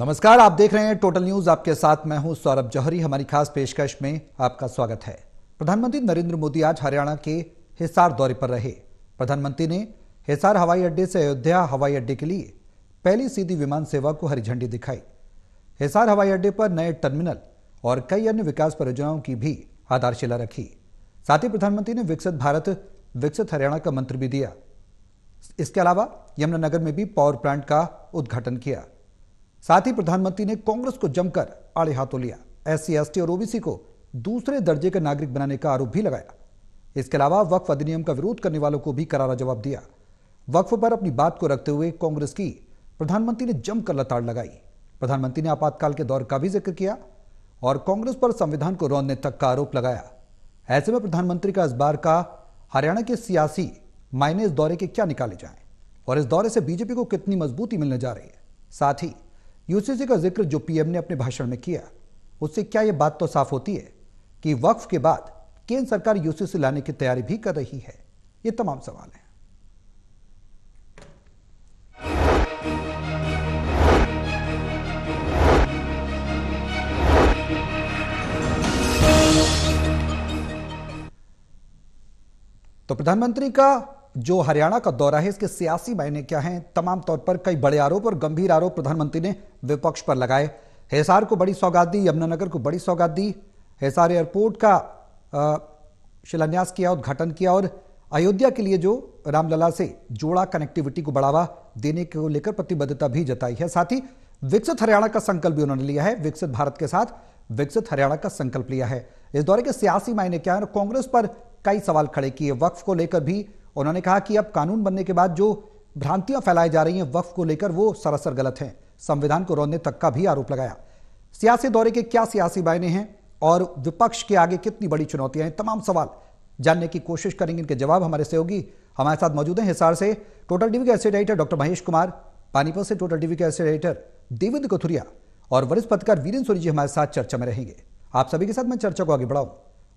नमस्कार, आप देख रहे हैं टोटल न्यूज। आपके साथ मैं हूं सौरभ जौहरी। हमारी खास पेशकश में आपका स्वागत है। प्रधानमंत्री नरेंद्र मोदी आज हरियाणा के हिसार दौरे पर रहे। प्रधानमंत्री ने हिसार हवाई अड्डे से अयोध्या हवाई अड्डे के लिए पहली सीधी विमान सेवा को हरी झंडी दिखाई। हिसार हवाई अड्डे पर नए टर्मिनल और कई अन्य विकास परियोजनाओं की भी आधारशिला रखी। साथ ही प्रधानमंत्री ने विकसित भारत विकसित हरियाणा का मंत्र भी दिया। इसके अलावा यमुनानगर में भी पावर प्लांट का उद्घाटन किया। साथ ही प्रधानमंत्री ने कांग्रेस को जमकर आड़े हाथों लिया। एससी, एसटी और ओबीसी को दूसरे दर्जे का नागरिक बनाने का आरोप भी लगाया। इसके अलावा वक्फ अधिनियम का विरोध करने वालों को भी करारा जवाब दिया। वक्फ पर अपनी बात को रखते हुए कांग्रेस की प्रधानमंत्री ने जमकर लताड़ लगाई। प्रधानमंत्री ने आपातकाल के दौर का भी जिक्र किया और कांग्रेस पर संविधान को रौंदने तक का आरोप लगाया। ऐसे में प्रधानमंत्री का इस बार का हरियाणा के सियासी मायने इस दौरे के क्या निकाले जाएं और इस दौरे से बीजेपी को कितनी मजबूती मिलने जा रही है। साथ ही यूसीसी का जिक्र जो पीएम ने अपने भाषण में किया, उससे क्या यह बात तो साफ होती है कि वक्फ के बाद केंद्र सरकार यूसीसी लाने की तैयारी भी कर रही है। ये तमाम सवाल हैं। तो प्रधानमंत्री का जो हरियाणा का दौरा है, इसके सियासी मायने क्या हैं? तमाम तौर पर कई बड़े आरोप और गंभीर आरोप प्रधानमंत्री ने विपक्ष पर लगाए। हिसार को बड़ी सौगात दी, यमुनानगर को बड़ी सौगात दी, हिसार एयरपोर्ट का शिलान्यास किया, उद्घाटन किया और अयोध्या के लिए जो रामलला से जोड़ा कनेक्टिविटी को बढ़ावा देने को लेकर प्रतिबद्धता भी जताई है। साथ ही विकसित हरियाणा का संकल्प भी उन्होंने लिया है। विकसित भारत के साथ विकसित हरियाणा का संकल्प लिया है। इस दौरे के सियासी मायने क्या है? कांग्रेस पर कई सवाल खड़े किए। वक्फ को लेकर भी उन्होंने कहा कि अब कानून बनने के बाद जो भ्रांतियां फैलाई जा रही हैं वक्फ को लेकर, वो सरासर गलत हैं। संविधान को रौंदने तक का भी आरोप लगाया। सियासी दौरे के क्या सियासी मायने हैं और विपक्ष के आगे कितनी बड़ी चुनौतियां हैं, तमाम सवाल जानने की कोशिश करेंगे। इनके जवाब हमारे सहयोगी हमारे साथ मौजूद हैं। हिसार से टोटल टीवी के associate editor doctor Mahesh Kumar, Panipat से टोटल टीवी के एसोसिएट एडिटर देवेंद्र कथुरिया और वरिष्ठ पत्रकार वीरेंद्र सोरी जी हमारे साथ चर्चा में रहेंगे। आप सभी के साथ मैं चर्चा को आगे बढ़ाऊं,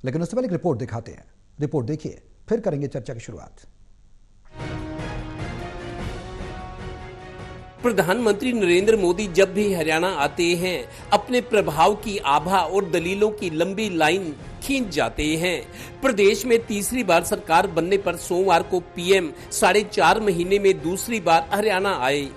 लेकिन उससे पहले एक रिपोर्ट दिखाते हैं। रिपोर्ट देखिए, फिर करेंगे चर्चा की शुरुआत। प्रधानमंत्री नरेंद्र मोदी जब भी हरियाणा आते हैं अपने प्रभाव की आभा और दलीलों की लंबी लाइन खींच जाते हैं। प्रदेश में तीसरी बार सरकार बनने पर सोमवार को पीएम 4.5 महीने में दूसरी बार हरियाणा आए।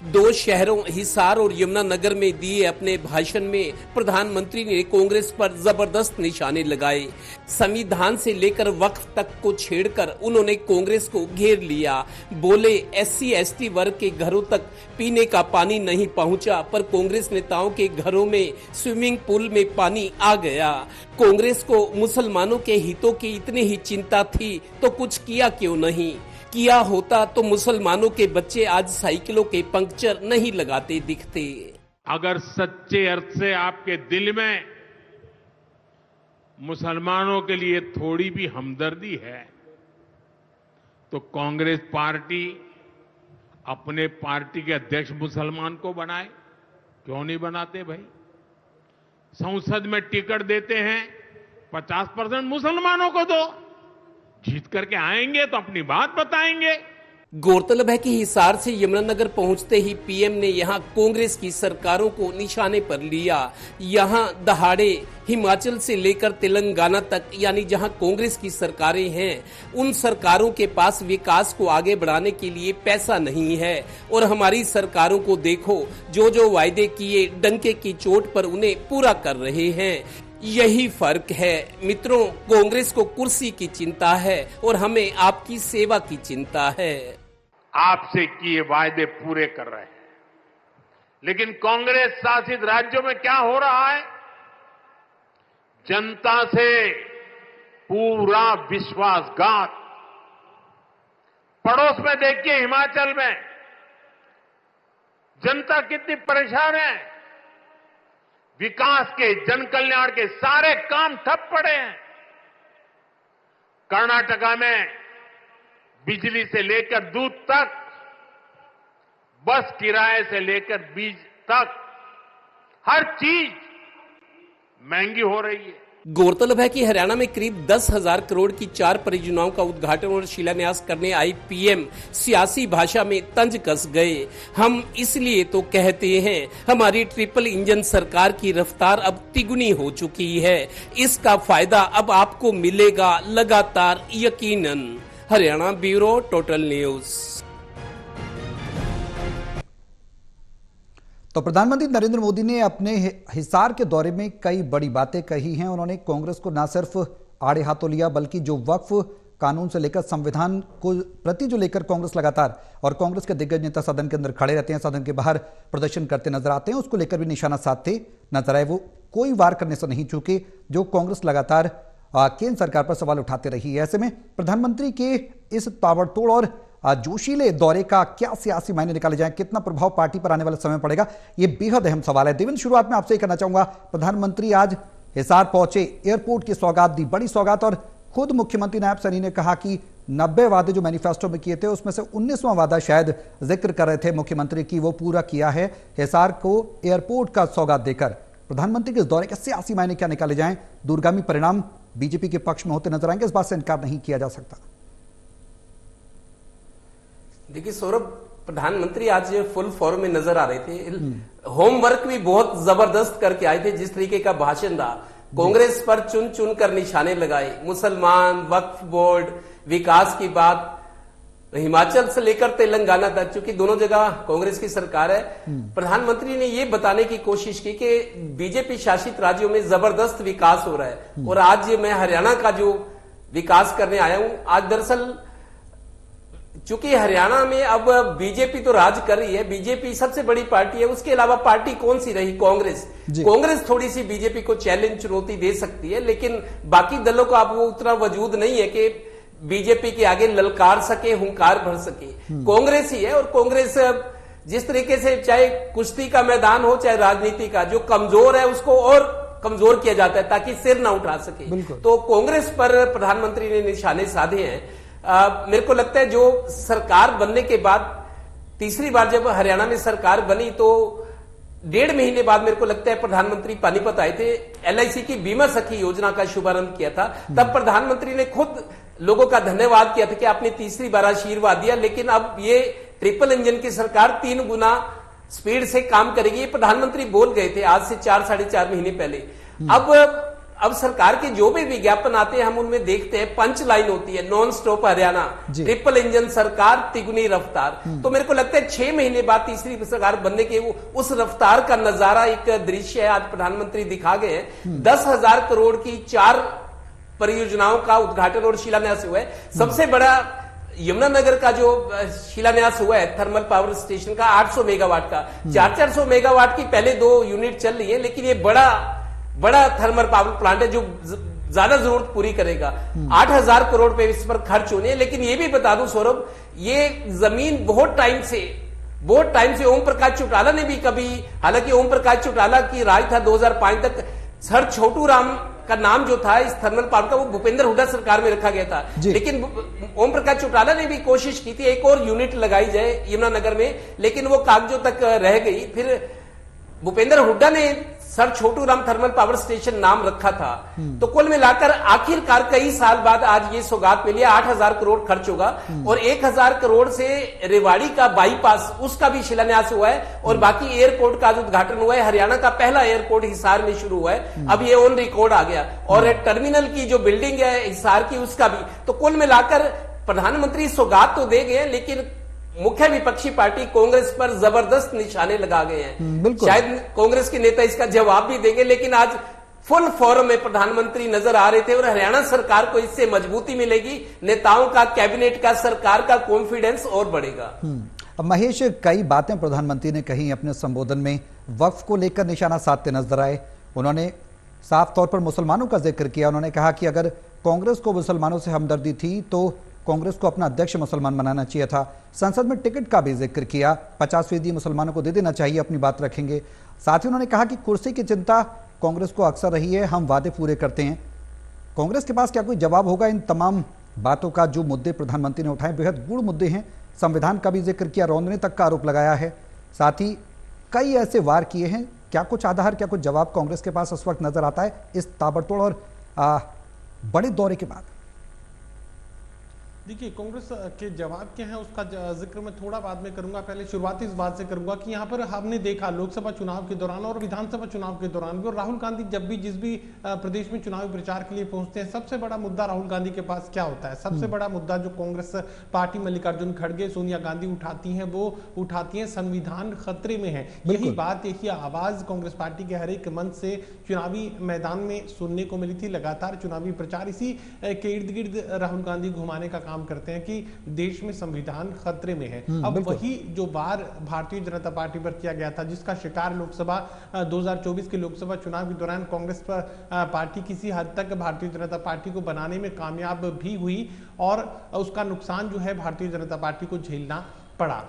2 शहरों हिसार और यमुनानगर में दिए अपने भाषण में प्रधानमंत्री ने कांग्रेस पर जबरदस्त निशाने लगाए। संविधान से लेकर वक्फ तक को छेड़कर उन्होंने कांग्रेस को घेर लिया। बोले एससी एसटी वर्ग के घरों तक पीने का पानी नहीं पहुंचा, पर कांग्रेस नेताओं के घरों में स्विमिंग पूल में पानी आ गया। कांग्रेस को मुसलमानों के हितों की इतनी ही चिंता थी तो कुछ किया क्यों नहीं? किया होता तो मुसलमानों के बच्चे आज साइकिलों के पंक्चर नहीं लगाते दिखते। अगर सच्चे अर्थ से आपके दिल में मुसलमानों के लिए थोड़ी भी हमदर्दी है तो कांग्रेस पार्टी अपने पार्टी के अध्यक्ष मुसलमान को बनाए। क्यों नहीं बनाते भाई? संसद में टिकट देते हैं, 50% मुसलमानों को दो। जीत करके आएंगे तो अपनी बात बताएंगे। गौरतलब है कि हिसार से यमुनानगर पहुंचते ही पीएम ने यहां कांग्रेस की सरकारों को निशाने पर लिया। यहां दहाड़े हिमाचल से लेकर तेलंगाना तक, यानी जहां कांग्रेस की सरकारें हैं, उन सरकारों के पास विकास को आगे बढ़ाने के लिए पैसा नहीं है। और हमारी सरकारों को देखो, जो जो वायदे किए डंके की चोट पर उन्हें पूरा कर रहे हैं। यही फर्क है मित्रों, कांग्रेस को कुर्सी की चिंता है और हमें आपकी सेवा की चिंता है। आपसे किए वायदे पूरे कर रहे हैं, लेकिन कांग्रेस शासित राज्यों में क्या हो रहा है? जनता से पूरा विश्वासघात। पड़ोस में देखिए, हिमाचल में जनता कितनी परेशान है। विकास के, जन कल्याण के सारे काम ठप पड़े हैं। कर्नाटका में बिजली से लेकर दूध तक, बस किराए से लेकर बीज तक, हर चीज महंगी हो रही है। गौरतलब है कि हरियाणा में करीब 10,000 करोड़ की 4 परियोजनाओं का उद्घाटन और शिलान्यास करने आई पीएम सियासी भाषा में तंज कस गए। हम इसलिए तो कहते हैं हमारी ट्रिपल इंजन सरकार की रफ्तार अब तिगुनी हो चुकी है। इसका फायदा अब आपको मिलेगा लगातार यकीनन। Haryana bureau, total news. तो प्रधानमंत्री नरेंद्र मोदी ने अपने हिसार के दौरे में कई बड़ी बातें कही हैं। उन्होंने कांग्रेस को न सिर्फ आड़े हाथों लिया, बल्कि जो वक्फ कानून से लेकर संविधान को प्रति जो लेकर कांग्रेस लगातार और कांग्रेस के दिग्गज नेता सदन के अंदर खड़े रहते हैं, सदन के बाहर प्रदर्शन करते नजर आते हैं, उसको लेकर भी निशाना साधते नजर आए। वो कोई वार करने से नहीं चूके, जो कांग्रेस लगातार केंद्र सरकार पर सवाल उठाते रही है। ऐसे में प्रधानमंत्री के इस ताबड़तोड़ और जोशीले दौरे का क्या सियासी मायने निकाले जाएं, कितना प्रभाव पार्टी पर आने वाले समय पड़ेगा, यह बेहद अहम सवाल है। देवेंद्र, शुरुआत में आपसे ही करना चाहूंगा, प्रधानमंत्री आज हिसार पहुंचे, एयरपोर्ट की सौगात दी, बड़ी सौगात, और खुद मुख्यमंत्री नायब सैनी ने कहा कि 90 वादे जो मैनिफेस्टो में किए थे उसमें से 19वां वादा शायद जिक्र कर रहे थे मुख्यमंत्री की, वो पूरा किया है हिसार को एयरपोर्ट का सौगात देकर। प्रधानमंत्री के इस दौरे के सियासी मायने क्या निकाले जाएं, दूरगामी परिणाम बीजेपी के पक्ष में होते नजर आएंगे, इस बात से इनकार नहीं किया जा सकता। देखिए सौरभ, प्रधानमंत्री आज फुल फॉर्म में नजर आ रहे थे। होमवर्क भी बहुत जबरदस्त करके आए थे। जिस तरीके का भाषण था, कांग्रेस पर चुन चुन कर निशाने लगाए, मुसलमान, वक्फ बोर्ड, विकास की बात, हिमाचल से लेकर तेलंगाना तक, क्योंकि दोनों जगह कांग्रेस की सरकार है। प्रधानमंत्री ने यह बताने की कोशिश की कि बीजेपी शासित राज्यों में जबरदस्त विकास हो रहा है और आज मैं हरियाणा का जो विकास करने आया हूं। आज दरअसल चूंकि हरियाणा में अब बीजेपी तो राज कर रही है, बीजेपी सबसे बड़ी पार्टी है, उसके अलावा पार्टी कौन सी रही? कांग्रेस। कांग्रेस थोड़ी सी बीजेपी को चैलेंज, चुनौती दे सकती है, लेकिन बाकी दलों का अब वो उतना वजूद नहीं है कि बीजेपी के आगे ललकार सके, हुंकार भर सके। कांग्रेस ही है, और कांग्रेस जिस तरीके से चाहे कुश्ती का मैदान हो चाहे राजनीति का, जो कमजोर है उसको और कमजोर किया जाता है ताकि सिर ना उठा सके। तो कांग्रेस पर प्रधानमंत्री ने निशाने साधे हैं। मेरे को लगता है जो सरकार बनने के बाद तीसरी बार जब हरियाणा में सरकार बनी तो 1.5 महीने बाद मेरे को लगता है प्रधानमंत्री पानीपत आए थे। LIC की बीमा सखी योजना का शुभारंभ किया था। तब प्रधानमंत्री ने खुद लोगों का धन्यवाद किया था कि आपने तीसरी बार आशीर्वाद दिया, लेकिन अब ये ट्रिपल इंजन की सरकार 3 गुना स्पीड से काम करेगी, ये प्रधानमंत्री बोल गए थे आज से 4-4.5 महीने पहले। अब सरकार के जो भी विज्ञापन आते हैं हम उनमें देखते हैं पंच लाइन होती है, non stop Haryana, triple engine सरकार, तिगुनी रफ्तार। तो मेरे को लगता है 6 महीने बाद तीसरी सरकार बनने के उस रफ्तार का नजारा, एक दृश्य है आज प्रधानमंत्री दिखा गए हैं। 10,000 करोड़ की 4 परियोजनाओं का उद्घाटन और शिलान्यास हुआ है। सबसे बड़ा यमुनानगर का जो शिलान्यास हुआ है थर्मल पावर स्टेशन का 800 मेगावाट का, 400 मेगावाट की पहले 2 यूनिट चल रही है, लेकिन ये बड़ा थर्मल पावर प्लांट है जो ज्यादा जरूरत पूरी करेगा। 8,000 करोड़ पे इस पर खर्च होने हैं। लेकिन ये भी बता दूं सौरभ, ये जमीन बहुत टाइम से ओम प्रकाश चौटाला ने भी कभी, हालांकि ओम प्रकाश चौटाला की राज था 2005 तक, सर छोटू राम का नाम जो था इस थर्मल पावर का वो भूपेंद्र हुड्डा सरकार में रखा गया था, लेकिन ओम प्रकाश चौटाला ने भी कोशिश की थी एक और यूनिट लगाई जाए यमुनानगर में, लेकिन वो कागजों तक रह गई। फिर भूपेंद्र हुड्डा ने sir Chhotu Ram thermal power station नाम रखा था। तो कुल मिलाकर आखिरकार कई साल बाद आज ये सौगात मिली। 8,000 करोड़ खर्च होगा और 1,000 करोड़ से रेवाड़ी का बाईपास, उसका भी शिलान्यास हुआ है और बाकी एयरपोर्ट का उद्घाटन हुआ है। हरियाणा का पहला एयरपोर्ट हिसार में शुरू हुआ है, अब ये ऑन रिकॉर्ड आ गया। और टर्मिनल की जो बिल्डिंग है हिसार की, उसका भी। तो कुल मिलाकर प्रधानमंत्री सौगात तो दे गए, लेकिन मुख्य विपक्षी पार्टी कांग्रेस पर जबरदस्त निशाने लगा गए हैं। शायद कांग्रेस के नेता इसका जवाब भी देंगे, लेकिन आज फुल फॉर्म में प्रधानमंत्री नजर आ रहे थे और हरियाणा सरकार को इससे मजबूती मिलेगी, नेताओं का, कैबिनेट का, सरकार का कॉन्फिडेंस और बढ़ेगा। अब महेश, कई बातें प्रधानमंत्री ने कही अपने संबोधन में, वक्फ को लेकर निशाना साधते नजर आए। उन्होंने साफ तौर पर मुसलमानों का जिक्र किया। उन्होंने कहा कि अगर कांग्रेस को मुसलमानों से हमदर्दी थी तो कांग्रेस को अपना अध्यक्ष मुसलमान बनाना चाहिए था। संसद में टिकट का भी जिक्र किया, 50% मुसलमानों को दे देना चाहिए, अपनी बात रखेंगे। साथ ही उन्होंने कहा कि कुर्सी की चिंता कांग्रेस को अक्सर रही है, हम वादे पूरे करते हैं। कांग्रेस के पास क्या कोई जवाब होगा इन तमाम बातों का? जो मुद्दे प्रधानमंत्री ने उठाए बेहद गूढ़ मुद्दे हैं। संविधान का भी जिक्र किया, रौंदने तक का आरोप लगाया है, साथ ही कई ऐसे वार किए हैं। क्या कुछ आधार, क्या कुछ जवाब कांग्रेस के पास इस वक्त नजर आता है इस ताबड़तोड़ और बड़े दौरे के बाद? देखिए, कांग्रेस के जवाब क्या है उसका जिक्र मैं थोड़ा बाद में करूंगा। पहले शुरुआत इस बात से करूंगा कि यहाँ पर हमने देखा लोकसभा चुनाव के दौरान और विधानसभा चुनाव के दौरान भी, और राहुल गांधी जब भी जिस भी प्रदेश में चुनावी प्रचार के लिए पहुंचते हैं, सबसे बड़ा मुद्दा राहुल गांधी के पास क्या होता है? सबसे बड़ा मुद्दा जो कांग्रेस पार्टी मल्लिकार्जुन खड़गे, सोनिया गांधी उठाती हैं, वो उठाती है संविधान खतरे में है। यही बात, यही आवाज कांग्रेस पार्टी के हर एक मंच से चुनावी मैदान में सुनने को मिली थी। लगातार चुनावी प्रचार इसी के इर्द गिर्द राहुल गांधी घुमाने का काम करते हैं कि देश में संविधान खतरे में है। अब वही जो वार भारतीय जनता पार्टी पर किया गया था, जिसका शिकार लोकसभा 2024 के लोकसभा चुनाव के दौरान कांग्रेस पार्टी किसी हद तक भारतीय जनता पार्टी को बनाने में कामयाब भी हुई, और उसका नुकसान जो है भारतीय जनता पार्टी को झेलना पड़ा।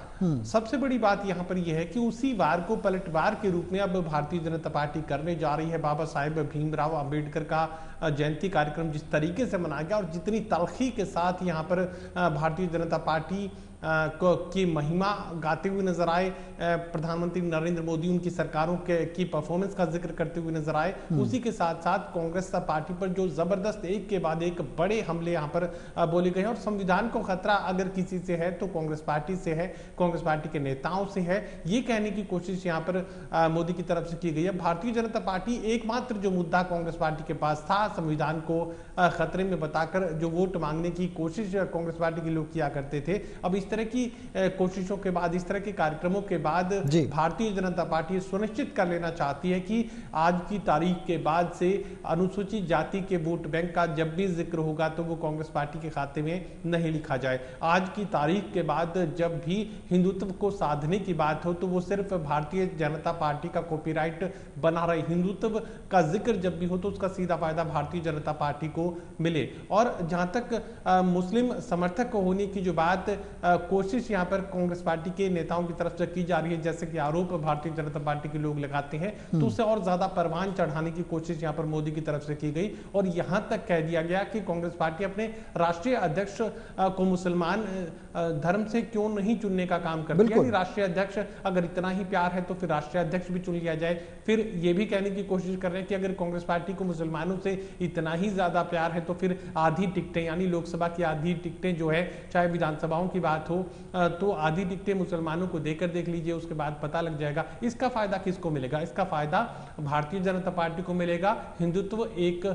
सबसे बड़ी बात यहां पर यह है कि उसी वार को पलटवार के रूप में अब भारतीय जनता पार्टी करने जा रही है। बाबा साहेब भीमराव अंबेडकर का जयंती कार्यक्रम जिस तरीके से मनाया गया और जितनी तलखी के साथ यहां पर भारतीय जनता पार्टी की महिमा गाते हुए नजर आए, प्रधानमंत्री नरेंद्र मोदी उनकी सरकारों की परफॉर्मेंस का जिक्र करते हुए नजर आए, उसी के साथ साथ कांग्रेस पार्टी पर जो जबरदस्त एक के बाद एक बड़े हमले यहां पर बोले गए हैं। और संविधान को खतरा अगर किसी से है तो कांग्रेस पार्टी से है, कांग्रेस पार्टी के नेताओं से है, ये कहने की कोशिश यहां पर मोदी की तरफ से की गई है। भारतीय जनता पार्टी एकमात्र जो मुद्दा कांग्रेस पार्टी के पास था, संविधान को खतरे में बताकर जो वोट मांगने की कोशिश कांग्रेस पार्टी के लोग किया करते थे, अब इस तरह की कोशिशों के बाद, इस तरह के कार्यक्रमों के बाद भारतीय जनता पार्टी सुनिश्चित कर लेना चाहती है कि आज की तारीख के बाद से अनुसूचित जाति के वोट बैंक का जब भी जिक्र होगा तो वो कांग्रेस पार्टी के खाते में नहीं लिखा जाए। आज की तारीख के बाद जब भी हिंदुत्व को साधने की बात हो तो वो सिर्फ भारतीय जनता पार्टी का कॉपीराइट बना रहे। हिंदुत्व का जिक्र जब भी हो तो उसका सीधा फायदा भारतीय जनता पार्टी को मिले। और जहां तक मुस्लिम समर्थक होने की जो बात कोशिश यहां पर कांग्रेस पार्टी के नेताओं की तरफ से की जा रही है, जैसे कि आरोप भारतीय जनता पार्टी के लोग लगाते हैं, तो उसे और ज्यादा परवान चढ़ाने की कोशिश यहां पर मोदी की तरफ से की गई। और यहां तक कह दिया गया कि कांग्रेस पार्टी अपने राष्ट्रीय अध्यक्ष को मुसलमान धर्म से क्यों नहीं चुनने का काम करती है। राष्ट्रीय अध्यक्ष अगर इतना ही प्यार है तो फिर राष्ट्रीय अध्यक्ष भी चुन लिया जाए। फिर यह भी कहने की कोशिश कर रहे हैं कि अगर कांग्रेस पार्टी को मुसलमानों से इतना ही ज्यादा प्यार है तो फिर आधी टिकटें, यानी लोकसभा की आधी टिकटें जो है, चाहे विधानसभाओं की बात हो तो आधी टिकटें मुसलमानों को देकर देख लीजिए, उसके बाद पता लग जाएगा। इसका फायदा किसको मिलेगा? इसका फायदा भारतीय जनता पार्टी को मिलेगा। हिंदुत्व एक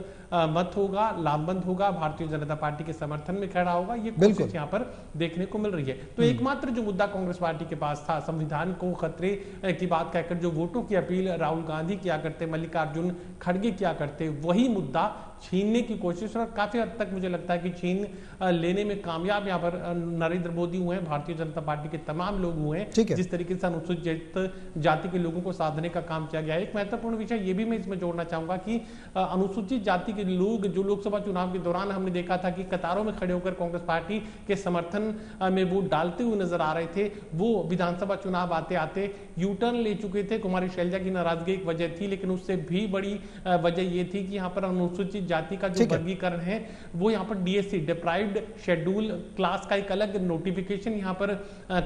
मत होगा, लामबंद होगा, भारतीय जनता पार्टी के समर्थन में खड़ा होगा। ये कोशिश यहाँ पर देखने को मिल रही है। तो एकमात्र जो मुद्दा कांग्रेस पार्टी के पास था, संविधान को खतरे की बात कहकर जो वोटों की अपील राहुल गांधी किया करते, मल्लिकार्जुन खड़गे किया करते, वही मुद्दा छीनने की कोशिश, और काफी हद तक मुझे लगता है कि छीन लेने में कामयाब यहाँ पर नरेंद्र मोदी हुए हैं, भारतीय जनता पार्टी के तमाम लोग हुए हैं। जिस तरीके से अनुसूचित जाति के लोगों को साधने का काम किया गया है। एक महत्वपूर्ण विषय ये भी मैं इसमें जोड़ना चाहूंगा कि अनुसूचित जाति के लोग जो लोकसभा चुनाव के दौरान हमने देखा था कि कतारों में खड़े होकर कांग्रेस पार्टी के समर्थन में वोट डालते हुए नजर आ रहे थे, वो विधानसभा चुनाव आते आते यू टर्न ले चुके थे। कुमारी शैलजा की नाराजगी एक वजह थी, लेकिन उससे भी बड़ी वजह यह थी कि यहाँ पर अनुसूचित जाति का जो वर्गीकरण है वो यहाँ पर डीएससी, डिप्राइव्ड शेड्यूल क्लास का एक अलग नोटिफिकेशन यहाँ पर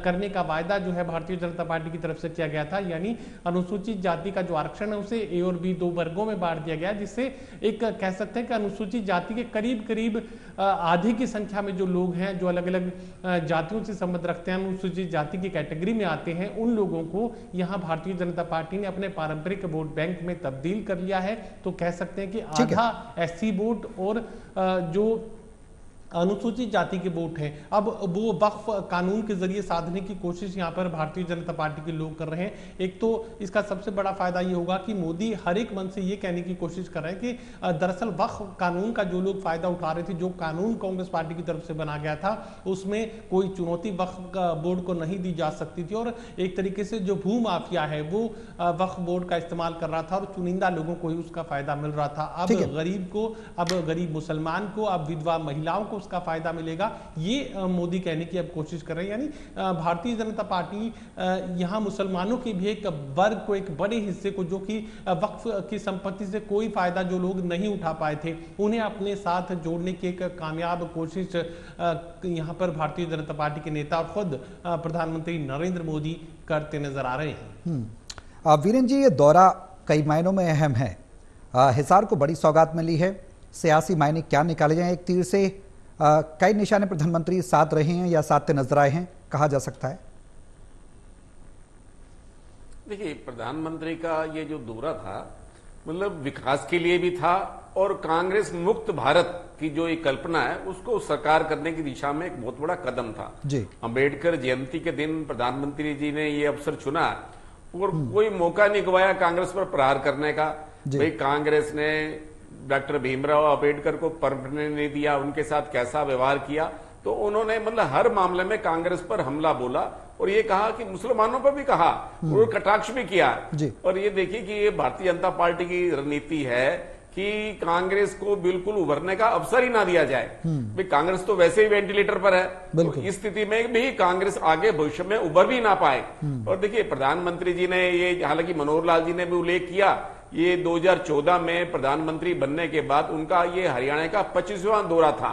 करने का वायदा जो है भारतीय जनता पार्टी की तरफ से किया गया था। यानी अनुसूचित जाति का जो आरक्षण है उसे ए और बी दो वर्गों में बांट दिया गया, जिससे एक कह सकते हैं कि अनुसूचित जाति के करीब करीब आधी की संख्या में जो लोग हैं, जो अलग अलग जातियों से संबंध रखते हैं, अनुसूचित जाति की कैटेगरी में आते हैं, उन लोगों को यहाँ भारतीय जनता पार्टी ने अपने पारंपरिक वोट बैंक में तब्दील कर लिया है। तो कह सकते हैं कि आधा एससी वोट और जो अनुसूचित जाति के वोट हैं, अब वो वक्फ कानून के जरिए साधने की कोशिश यहाँ पर भारतीय जनता पार्टी के लोग कर रहे हैं। एक तो इसका सबसे बड़ा फायदा ये होगा कि मोदी हर एक मन से ये कहने की कोशिश कर रहे हैं कि दरअसल वक्फ कानून का जो लोग फायदा उठा रहे थे, जो कानून कांग्रेस पार्टी की तरफ से बना गया था, उसमें कोई चुनौती वक्फ बोर्ड को नहीं दी जा सकती थी। और एक तरीके से जो भू माफिया है वो वक्फ बोर्ड का इस्तेमाल कर रहा था और चुनिंदा लोगों को ही उसका फायदा मिल रहा था। अब गरीब को, अब गरीब मुसलमान को, अब विधवा महिलाओं को उसका फायदा मिलेगा, ये मोदी कहने की अब कोशिश कर रहे हैं। यानी भारतीय जनता पार्टी यहां मुसलमानों के भी एक वर्ग को, एक बड़े हिस्से को, जो कि वक्फ की संपत्ति से कोई फायदा जो लोग नहीं उठा पाए थे, उन्हें अपने साथ जोड़ने की एक कामयाब कोशिश यहां पर भारतीय जनता पार्टी के नेता और खुद प्रधानमंत्री नरेंद्र मोदी करते नजर आ रहे हैं। वीरेंद्र जी, ये दौरा कई मायनों में अहम है। हिसार को बड़ी सौगात मिली है, सियासी मायने क्या निकाले जाएं? एक तीर से कई निशाने प्रधानमंत्री साध रहे हैं या साधते नजर आए हैं, कहा जा सकता है। देखिए, प्रधानमंत्री का ये जो दौरा था मतलब विकास के लिए भी था और कांग्रेस मुक्त भारत की जो एक कल्पना है उसको साकार करने की दिशा में एक बहुत बड़ा कदम था जी। अंबेडकर जयंती के दिन प्रधानमंत्री जी ने ये अवसर चुना और कोई मौका नहीं गवाया कांग्रेस पर प्रहार करने का। भाई कांग्रेस ने डॉक्टर भीमराव अंबेडकर को पढ़ने नहीं दिया, उनके साथ कैसा व्यवहार किया, तो उन्होंने मतलब हर मामले में कांग्रेस पर हमला बोला और ये कहा कि मुसलमानों पर भी कहा और कटाक्ष भी किया। और ये देखिए कि ये भारतीय जनता पार्टी की रणनीति है कि कांग्रेस को बिल्कुल उभरने का अवसर ही ना दिया जाए। भाई कांग्रेस तो वैसे ही वेंटिलेटर पर है, तो इस स्थिति में भी कांग्रेस आगे भविष्य में उभर भी ना पाए। और देखिए प्रधानमंत्री जी ने ये, हालांकि मनोहर लाल जी ने भी उल्लेख किया, ये 2014 में प्रधानमंत्री बनने के बाद उनका ये हरियाणा का 25वां दौरा था।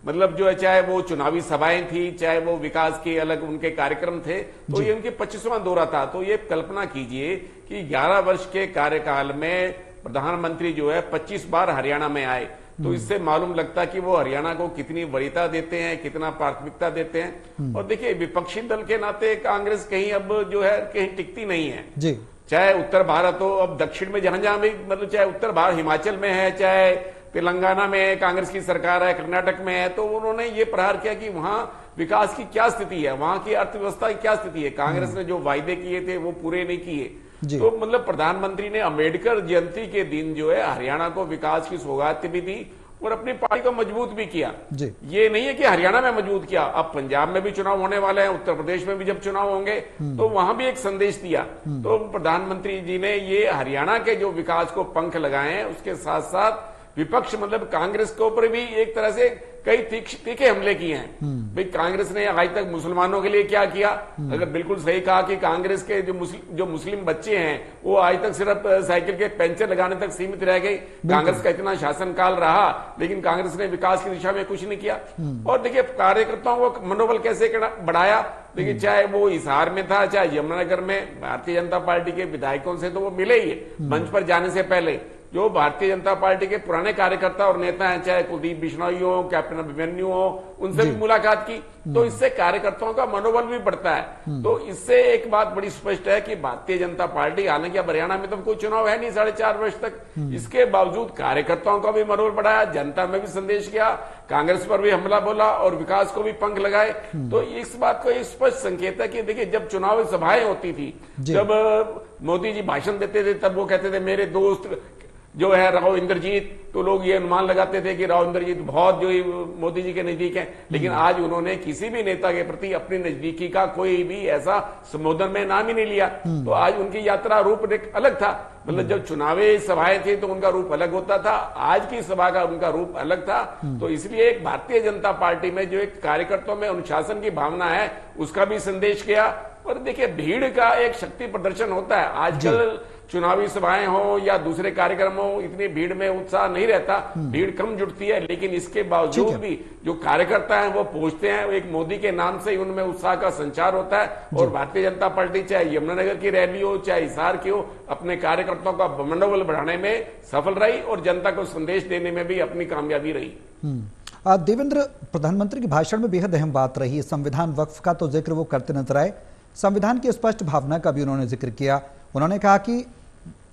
मतलब जो है चाहे वो चुनावी सभाएं थी, चाहे वो विकास के अलग उनके कार्यक्रम थे, तो ये उनके 25वां दौरा था। तो ये कल्पना कीजिए कि 11 वर्ष के कार्यकाल में प्रधानमंत्री जो है 25 बार हरियाणा में आए, तो इससे मालूम लगता कि वो हरियाणा को कितनी वरीयता देते हैं, कितना प्राथमिकता देते हैं। और देखिए विपक्षी दल के नाते कांग्रेस कहीं अब जो है कहीं टिकती नहीं है जी। चाहे उत्तर भारत हो, अब दक्षिण में जहां जहां भी मतलब चाहे उत्तर भारत हिमाचल में है, चाहे तेलंगाना में कांग्रेस की सरकार है, कर्नाटक में है, तो उन्होंने ये प्रहार किया कि वहां विकास की क्या स्थिति है, वहां की अर्थव्यवस्था की क्या स्थिति है। कांग्रेस ने जो वायदे किए थे वो पूरे नहीं किए। तो मतलब प्रधानमंत्री ने अंबेडकर जयंती के दिन जो है हरियाणा को विकास की सौगात भी दी और अपनी पार्टी को मजबूत भी किया। ये नहीं है कि हरियाणा में मजबूत किया, अब पंजाब में भी चुनाव होने वाले हैं, उत्तर प्रदेश में भी जब चुनाव होंगे तो वहां भी एक संदेश दिया। तो प्रधानमंत्री जी ने ये हरियाणा के जो विकास को पंख लगाए हैं, उसके साथ साथ विपक्ष मतलब कांग्रेस के ऊपर भी एक तरह से कई तीखे हमले किए हैं। भाई कांग्रेस ने आज तक मुसलमानों के लिए क्या किया? अगर बिल्कुल सही कहा कि कांग्रेस के जो मुस्लिम बच्चे हैं वो आज तक सिर्फ साइकिल के पंचर लगाने तक सीमित रह गए। कांग्रेस का इतना शासनकाल रहा, लेकिन कांग्रेस ने विकास की दिशा में कुछ नहीं किया। और देखिए कार्यकर्ताओं को मनोबल कैसे बढ़ाया, देखिए चाहे वो हिसार में था, चाहे यमुनानगर में, भारतीय जनता पार्टी के विधायकों से तो वो मिले ही मंच पर जाने से पहले। जो भारतीय जनता पार्टी के पुराने कार्यकर्ता और नेता हैं, चाहे कुलदीप बिश्नोई हो, कैप्टन अभिमन्यु हो, उनसे भी मुलाकात की, तो इससे कार्यकर्ताओं का मनोबल भी बढ़ता है। तो इससे एक बात बड़ी स्पष्ट है कि भारतीय जनता पार्टी, हालांकि अब हरियाणा में तो कोई चुनाव है नहीं 4.5 वर्ष तक, इसके बावजूद कार्यकर्ताओं का भी मनोबल बढ़ाया, जनता में भी संदेश किया, कांग्रेस पर भी हमला बोला और विकास को भी पंख लगाए। तो इस बात को एक स्पष्ट संकेत है कि देखिए जब चुनावी सभाएं होती थी, जब मोदी जी भाषण देते थे, तब वो कहते थे मेरे दोस्त जो है राव इंद्रजीत, तो लोग ये अनुमान लगाते थे कि राव इंद्रजीत बहुत जो मोदी जी के नजदीक हैं। लेकिन आज उन्होंने किसी भी नेता के प्रति अपनी नजदीकी का कोई भी ऐसा संबोधन में नाम ही नहीं लिया। तो आज उनकी यात्रा रूप अलग था। मतलब जब चुनावी सभाएं थी तो उनका रूप अलग होता था, आज की सभा का उनका रूप अलग था। तो इसलिए एक भारतीय जनता पार्टी में जो एक कार्यकर्ताओं में अनुशासन की भावना है उसका भी संदेश किया। और देखिए भीड़ का एक शक्ति प्रदर्शन होता है। आजकल चुनावी सभाएं हो या दूसरे कार्यक्रम हो, इतनी भीड़ में उत्साह नहीं रहता, भीड़ कम जुटती है, लेकिन इसके बावजूद भी जो कार्यकर्ता हैं वो पहुंचते हैं। एक मोदी के नाम से ही उनमें उत्साह का संचार होता है। और भारतीय जनता पार्टी चाहे यमुनानगर की रैली हो, चाहे हिसार की हो, अपने कार्यकर्ताओं का मनोबल बढ़ाने में सफल रही और जनता को संदेश देने में भी अपनी कामयाबी रही। देवेंद्र, प्रधानमंत्री के भाषण में बेहद अहम बात रही, संविधान वक्फ का तो जिक्र वो करते नजर आए, संविधान की स्पष्ट भावना का भी उन्होंने जिक्र किया। उन्होंने कहा कि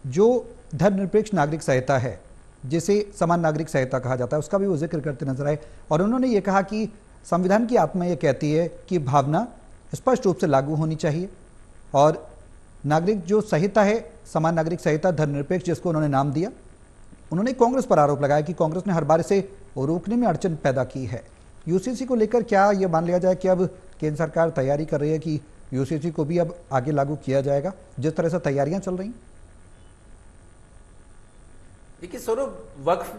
जो धर्मनिरपेक्ष नागरिक संहिता है, जिसे समान नागरिक संहिता कहा जाता है, उसका भी वो जिक्र करते नजर आए। और उन्होंने ये कहा कि संविधान की आत्मा ये कहती है कि भावना स्पष्ट रूप से लागू होनी चाहिए और नागरिक जो संहिता है, समान नागरिक संहिता धर्मनिरपेक्ष जिसको उन्होंने नाम दिया, उन्होंने कांग्रेस पर आरोप लगाया कि कांग्रेस ने हर बार इसे रोकने में अड़चन पैदा की है। यूसीसी को लेकर क्या ये मान लिया जाए कि अब केंद्र सरकार तैयारी कर रही है कि यूसीसी को भी अब आगे लागू किया जाएगा, जिस तरह से तैयारियां चल रही? देखिए सौरभ, वक्फ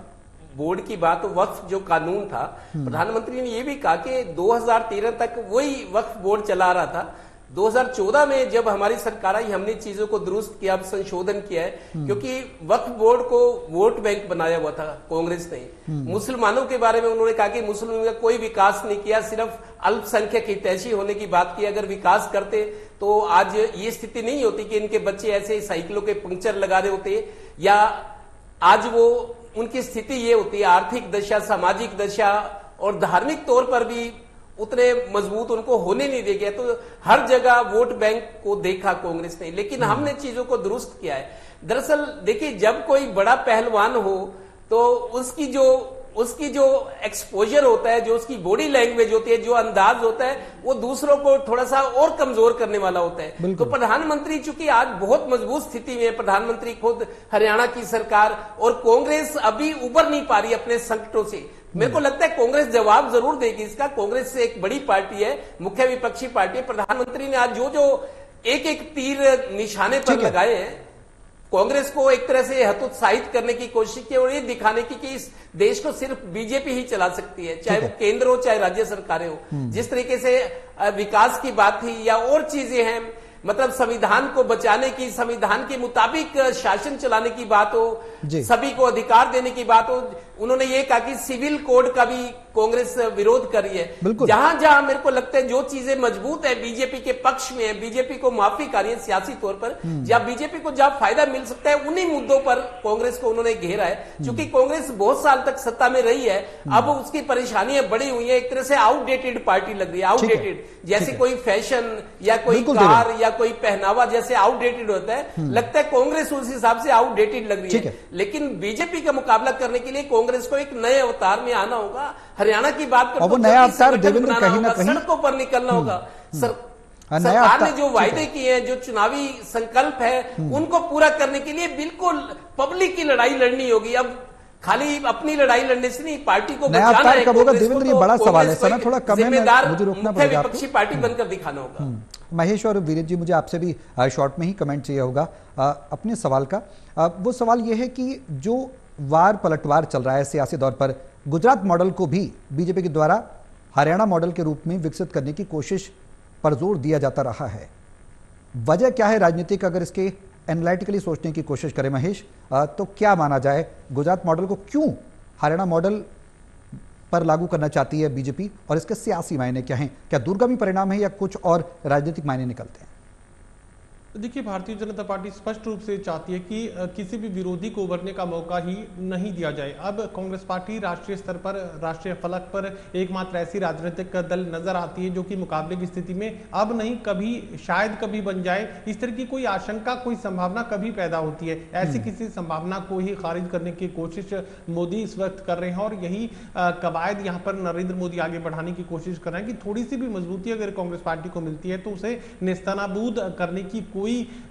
बोर्ड की बात, तो वक्फ जो कानून था, प्रधानमंत्री ने यह भी कहा कि 2013 तक वही वक्फ बोर्ड चला रहा था। 2014 में जब हमारी सरकार आई, हमने चीजों को दुरुस्त किया, संशोधन किया है, क्योंकि वक्फ बोर्ड को वोट बैंक बनाया हुआ था कांग्रेस ने। मुसलमानों के बारे में उन्होंने कहा कि मुसलमानों का कोई विकास नहीं किया, सिर्फ अल्पसंख्यक हितैषी होने की बात की। अगर विकास करते तो आज ये स्थिति नहीं होती कि इनके बच्चे ऐसे साइकिलों के पंक्चर लगा रहे होते, या आज वो उनकी स्थिति ये होती है, आर्थिक दशा, सामाजिक दशा और धार्मिक तौर पर भी उतने मजबूत उनको होने नहीं दे गया। तो हर जगह वोट बैंक को देखा कांग्रेस ने, लेकिन हमने चीजों को दुरुस्त किया है। दरअसल देखिए, जब कोई बड़ा पहलवान हो तो उसकी जो एक्सपोजर होता है, जो उसकी बॉडी लैंग्वेज होती है, जो अंदाज होता है, वो दूसरों को थोड़ा सा और कमजोर करने वाला होता है। तो प्रधानमंत्री चूंकि आज बहुत मजबूत स्थिति में है, प्रधानमंत्री खुद, हरियाणा की सरकार, और कांग्रेस अभी उबर नहीं पा रही अपने संकटों से। मेरे को लगता है कांग्रेस जवाब जरूर देगी इसका। कांग्रेस से एक बड़ी पार्टी है, मुख्य विपक्षी पार्टी है। प्रधानमंत्री ने आज जो एक एक तीर निशाने पर लगाए हैं, कांग्रेस को एक तरह से हतोत्साहित करने की कोशिश की और ये दिखाने की कि इस देश को सिर्फ बीजेपी ही चला सकती है, चाहे वो केंद्र हो चाहे राज्य सरकारें हो। जिस तरीके से विकास की बात थी या और चीजें हैं, मतलब संविधान को बचाने की, संविधान के मुताबिक शासन चलाने की बात हो, सभी को अधिकार देने की बात हो, उन्होंने ये कहा कि सिविल कोड का भी कांग्रेस विरोध कर रही है। जहां जहां मेरे को लगता है जो चीजें मजबूत है, बीजेपी के पक्ष में है, बीजेपी को माफी कर रही है सियासी तौर पर, या बीजेपी को जहां फायदा मिल सकता है, उन्हीं मुद्दों पर कांग्रेस को उन्होंने घेरा है। क्योंकि कांग्रेस बहुत साल तक सत्ता में रही है, अब उसकी परेशानियां बढ़ी हुई है, एक तरह से आउटडेटेड पार्टी लग रही है। आउटडेटेड जैसे कोई फैशन या कोई कार या कोई पहनावा जैसे आउटडेटेड होता है, लगता है कांग्रेस उस हिसाब से आउटडेटेड लग रही है। लेकिन बीजेपी का मुकाबला करने के लिए कांग्रेस को एक नए अवतार में आना होगा। हरियाणा की बात और वो नया अवतार देवेंद्र कहीं ना कहीं सड़कों पर निकलना होगा। सरकार ने जो वायदे किए हैं, जो चुनावी संकल्प है, उनको पूरा करने के लिए बिल्कुल पब्लिक की लड़ाई लड़नी होगी। अब खाली अपनी लड़ाई लड़ने से नहीं, पार्टी को बचाना है। कब होगा देवेंद्र, ये बड़ा सवाल है। समय थोड़ा कम है, मुझे रोकना पड़ेगा। विपक्षी पार्टी बनकर दिखाना होगा। महेश और वीरेंद्र जी, मुझे आपसे भी शॉर्ट में ही कमेंट चाहिए होगा अपने सवाल का। वो सवाल ये है कि जो वार पलटवार चल रहा है सियासी तौर पर, गुजरात मॉडल को भी बीजेपी के द्वारा हरियाणा मॉडल के रूप में विकसित करने की कोशिश पर जोर दिया जाता रहा है। वजह क्या है राजनीतिक, अगर इसके एनालिटिकली सोचने की कोशिश करें महेश, तो क्या माना जाए, गुजरात मॉडल को क्यों हरियाणा मॉडल पर लागू करना चाहती है बीजेपी, और इसके सियासी मायने क्या हैं? क्या दूरगामी परिणाम है या कुछ और राजनीतिक मायने निकलते हैं? देखिए, भारतीय जनता पार्टी स्पष्ट रूप से चाहती है कि किसी भी विरोधी को उभरने का मौका ही नहीं दिया जाए। अब कांग्रेस पार्टी राष्ट्रीय स्तर पर, राष्ट्रीय फलक पर एकमात्र ऐसी राजनीतिक दल नजर आती है जो कि मुकाबले की स्थिति में अब नहीं, कभी शायद कभी बन जाए, इस तरह की कोई आशंका, कोई संभावना कभी पैदा होती है। ऐसी किसी संभावना को ही खारिज करने की कोशिश मोदी इस वक्त कर रहे हैं, और यही कवायद यहाँ पर नरेंद्र मोदी आगे बढ़ाने की कोशिश कर रहे हैं कि थोड़ी सी भी मजबूती अगर कांग्रेस पार्टी को मिलती है तो उसे नेस्तनाबूद करने की कोई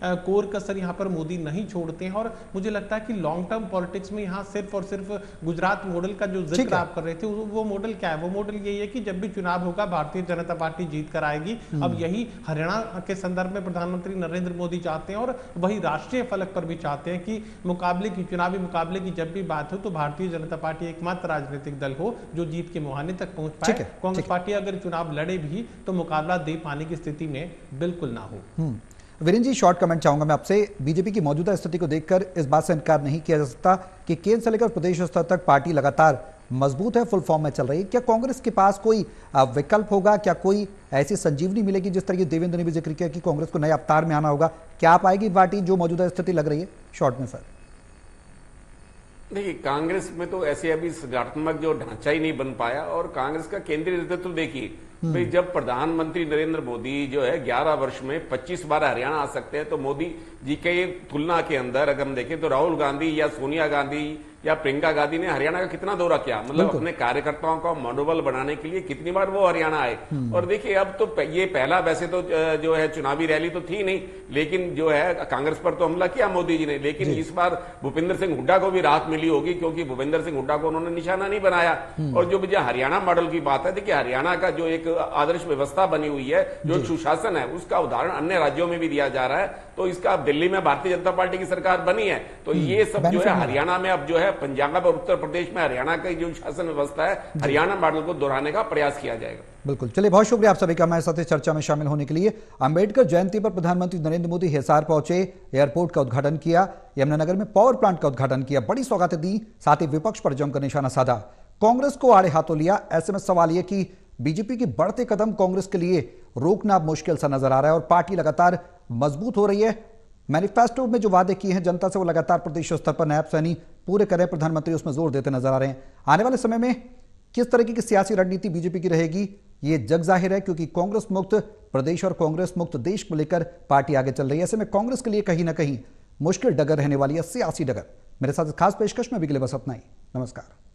कोर कसर यहां पर मोदी नहीं छोड़ते हैं। और मुझे लगता है कि लॉन्ग टर्म पॉलिटिक्स में यहां सिर्फ और सिर्फ गुजरात मॉडल का जो जिक्र आप कर रहे थे, वो मॉडल क्या है? वो मॉडल यही है कि जब भी चुनाव होगा भारतीय जनता पार्टी जीत कर आएगी। अब यही हरियाणा के संदर्भ में प्रधानमंत्री नरेंद्र मोदी चाहते हैं, और वही राष्ट्रीय फलक पर भी चाहते हैं कि मुकाबले की, चुनावी मुकाबले की जब भी बात हो तो भारतीय जनता पार्टी एकमात्र राजनीतिक दल हो जो जीत के मुहाने तक पहुंच पाए। कांग्रेस पार्टी अगर चुनाव लड़े भी तो मुकाबला दे पाने की स्थिति में बिल्कुल ना हो। वीरेंद्र जी, शॉर्ट कमेंट चाहूंगा मैं आपसे। बीजेपी की मौजूदा स्थिति को देखकर इस बात से इनकार नहीं किया जा सकता कि केंद्र से लेकर प्रदेश स्तर तक पार्टी लगातार मजबूत है, फुल फॉर्म में चल रही है। क्या कांग्रेस के पास कोई विकल्प होगा? क्या कोई ऐसी संजीवनी मिलेगी, जिस तरह की देवेंद्र ने भी जिक्र किया कि कांग्रेस को नए अवतार में आना होगा? क्या आ पाएगी पार्टी जो मौजूदा स्थिति लग रही है? शॉर्ट में सर। देखिए, कांग्रेस में तो ऐसे अभी संगठनात्मक जो ढांचा ही नहीं बन पाया, और कांग्रेस का केंद्रीय नेतृत्व देखिए भाई, जब प्रधानमंत्री नरेंद्र मोदी जो है 11 वर्ष में 25 बार हरियाणा आ सकते हैं, तो मोदी जी के तुलना के अंदर अगर हम देखें तो राहुल गांधी या सोनिया गांधी या प्रियंका गांधी ने हरियाणा का कितना दौरा किया, मतलब अपने कार्यकर्ताओं का मनोबल बढ़ाने के लिए कितनी बार वो हरियाणा आए। और देखिए, अब तो ये पहला वैसे तो जो है चुनावी रैली तो थी नहीं, लेकिन जो है कांग्रेस पर तो हमला किया मोदी जी ने, लेकिन इस बार भूपेंद्र सिंह हुड्डा को भी राहत मिली होगी, क्योंकि भूपेंद्र सिंह हुड्डा को उन्होंने निशाना नहीं बनाया। और जो हरियाणा मॉडल की बात है, देखिए हरियाणा का जो एक आदर्श व्यवस्था बनी हुई है, जो सुशासन है, उसका उदाहरण अन्य राज्यों में भी दिया जा रहा है। तो इसका दिल्ली में भारतीय जनता पार्टी की सरकार बनी है, तो ये सब जो है हरियाणा में अब जो है पंजाब और उत्तर प्रदेश में हरियाणा की जो शासन व्यवस्था है, हरियाणा मॉडल को दोहराने का प्रयास किया जाएगा। बिल्कुल, चलिए, बहुत शुक्रिया आप सभी का हमारे साथ चर्चा में शामिल होने के लिए। अंबेडकर जयंती पर प्रधानमंत्री नरेंद्र मोदी हिसार पहुंचे, एयरपोर्ट का उद्घाटन किया, यमुनानगर में पावर प्लांट का उद्घाटन किया, बड़ी सौगातें दी, साथ ही विपक्ष पर जमकर निशाना साधा, कांग्रेस को आड़े हाथों लिया। ऐसे में सवाल यह कि बीजेपी के बढ़ते कदम कांग्रेस के लिए रोकना अब मुश्किल सा नजर आ रहा है, और पार्टी लगातार मजबूत हो रही है। मैनिफेस्टो में जो वादे किए हैं जनता से, वो लगातार प्रदेश स्तर पर नायब सैनी पूरे करें, प्रधानमंत्री उसमें जोर देते नजर आ रहे हैं। आने वाले समय में किस तरीके की सियासी रणनीति बीजेपी की रहेगी, ये जग जाहिर है, क्योंकि कांग्रेस मुक्त प्रदेश और कांग्रेस मुक्त देश को लेकर पार्टी आगे चल रही है। ऐसे में कांग्रेस के लिए कहीं ना कहीं मुश्किल डगर रहने वाली है, सियासी डगर। मेरे साथ खास पेशकश में भी के लिए बस अपना ही। नमस्कार।